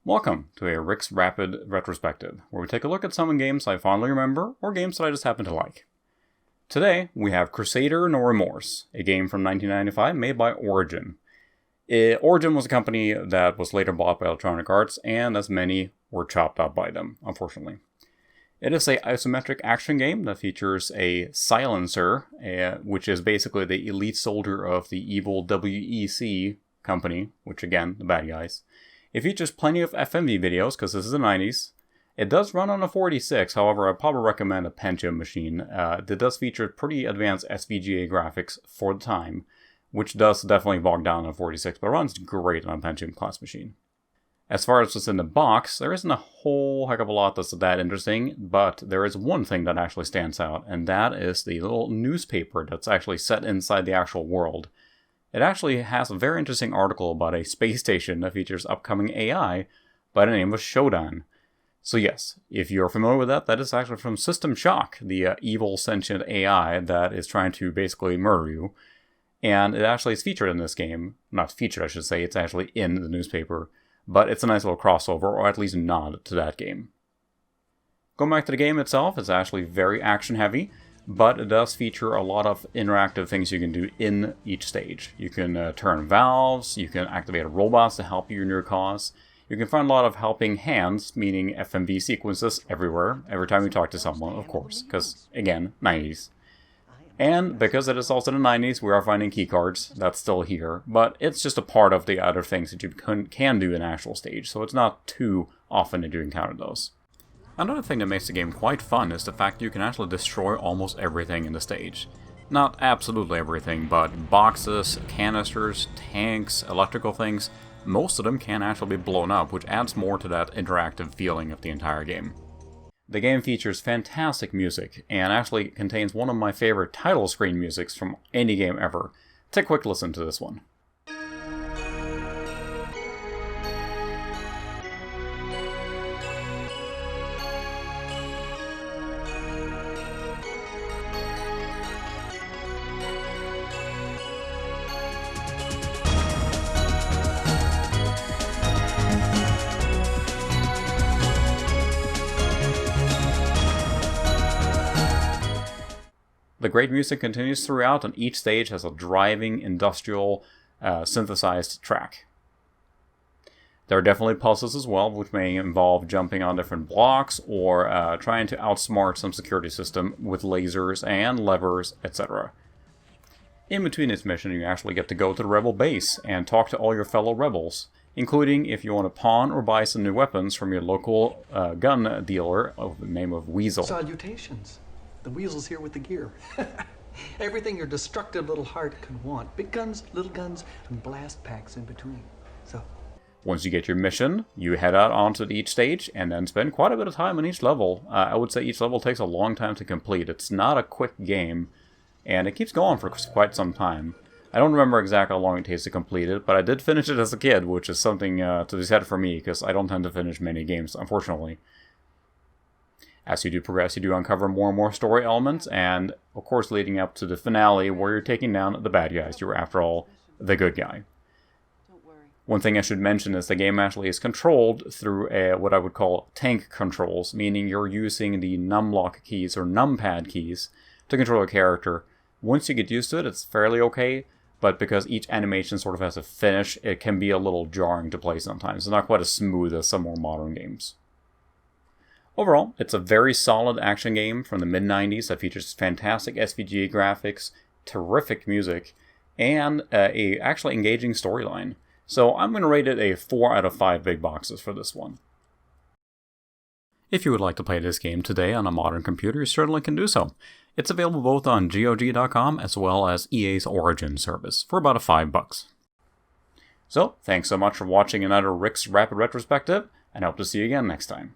Welcome to a Rick's Rapid Retrospective, where we take a look at some games I fondly remember, or games that I just happen to like. Today, we have Crusader No Remorse, a game from 1995 made by Origin. Origin was a company that was later bought by Electronic Arts, and as many were chopped up by them, unfortunately. It is an isometric action game that features a silencer, which is basically the elite soldier of the evil WEC company, which again, the bad guys. It features plenty of FMV videos, because this is the 90s. It does run on a 46, however I'd probably recommend a Pentium machine. It does feature pretty advanced SVGA graphics for the time, which does definitely bog down on a 46, but runs great on a Pentium class machine. As far as what's in the box, there isn't a whole heck of a lot that's that interesting, but there is one thing that actually stands out, and that is the little newspaper that's actually set inside the actual world. It actually has a very interesting article about a space station that features upcoming AI by the name of Shodan. So yes, if you're familiar with that, that is actually from System Shock, the evil sentient AI that is trying to basically murder you. And it actually is featured in this game. Not featured, I should say, it's actually in the newspaper. But it's a nice little crossover, or at least nod to that game. Going back to the game itself, it's actually very action-heavy, but it does feature a lot of interactive things you can do in each stage. You can turn valves, you can activate robots to help you in your cause. You can find a lot of helping hands, meaning FMV sequences everywhere, every time you talk to someone, of course, because, again, 90s. And because it is also the 90s, we are finding keycards. That's still here, but it's just a part of the other things that you can do in actual stage, so it's not too often that you encounter those. Another thing that makes the game quite fun is the fact you can actually destroy almost everything in the stage. Not absolutely everything, but boxes, canisters, tanks, electrical things, most of them can actually be blown up, which adds more to that interactive feeling of the entire game. The game features fantastic music, and actually contains one of my favorite title screen musics from any game ever. Take a quick listen to this one. The great music continues throughout, and each stage has a driving, industrial, synthesized track. There are definitely puzzles as well, which may involve jumping on different blocks or trying to outsmart some security system with lasers and levers, etc. In between each mission, you actually get to go to the rebel base and talk to all your fellow rebels, including if you want to pawn or buy some new weapons from your local gun dealer of the name of Weasel. Salutations. The Weasel's here with the gear. Everything your destructive little heart can want. Big guns, little guns, and blast packs in between. So, once you get your mission, you head out onto each stage and then spend quite a bit of time on each level. I would say each level takes a long time to complete. It's not a quick game, and it keeps going for quite some time. I don't remember exactly how long it takes to complete it, but I did finish it as a kid, which is something to be said for me, because I don't tend to finish many games, unfortunately. As you do progress, you do uncover more and more story elements, and of course leading up to the finale where you're taking down the bad guys. You're, after all, the good guy. One thing I should mention is the game actually is controlled through what I would call tank controls, meaning you're using the numlock keys or numpad keys to control a character. Once you get used to it, it's fairly okay, but because each animation sort of has a finish, it can be a little jarring to play sometimes. It's not quite as smooth as some more modern games. Overall, it's a very solid action game from the mid-90s that features fantastic SVGA graphics, terrific music, and a actually engaging storyline. So I'm going to rate it a 4 out of 5 big boxes for this one. If you would like to play this game today on a modern computer, you certainly can do so. It's available both on GOG.com as well as EA's Origin service for about $5. So, thanks so much for watching another Rick's Rapid Retrospective, and I hope to see you again next time.